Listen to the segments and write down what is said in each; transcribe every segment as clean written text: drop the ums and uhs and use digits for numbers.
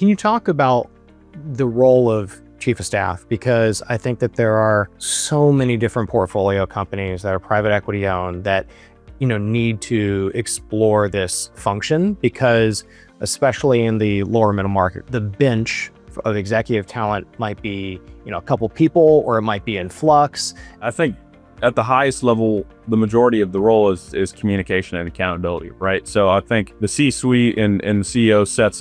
Can you talk about the role of chief of staff? Because I think that there are so many different portfolio companies that are private equity owned that, need to explore this function, because especially in the lower middle market, the bench of executive talent might be, a couple people, or it might be in flux. I think at the highest level, the majority of the role is communication and accountability, right? So I think the C-suite and the CEO sets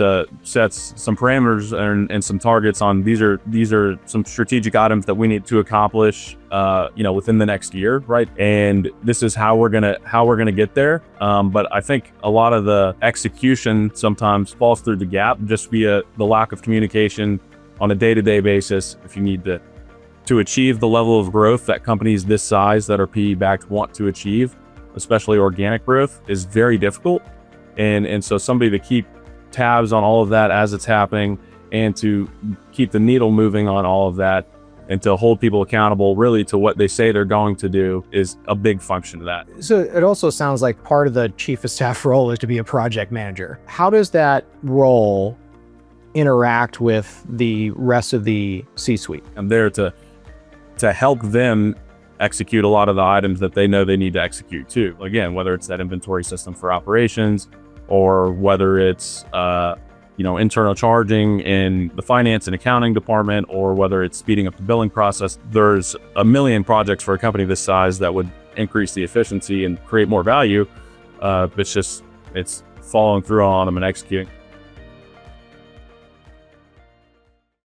some parameters and some targets on these are some strategic items that we need to accomplish, within the next year, right? And this is how we're gonna get there. But I think a lot of the execution sometimes falls through the gap just via the lack of communication on a day-to-day basis. If you need to achieve the level of growth that companies this size that are PE-backed want to achieve, especially organic growth, is very difficult. And so somebody to keep tabs on all of that as it's happening, and to keep the needle moving on all of that, and to hold people accountable really to what they say they're going to do, is a big function of that. So it also sounds like part of the chief of staff role is to be a project manager. How does that role interact with the rest of the C-suite? I'm there to help them execute a lot of the items that they know they need to execute too. Again, whether it's that inventory system for operations, or whether it's internal charging in the finance and accounting department, or whether it's speeding up the billing process. There's a million projects for a company this size that would increase the efficiency and create more value. It's following through on them and executing.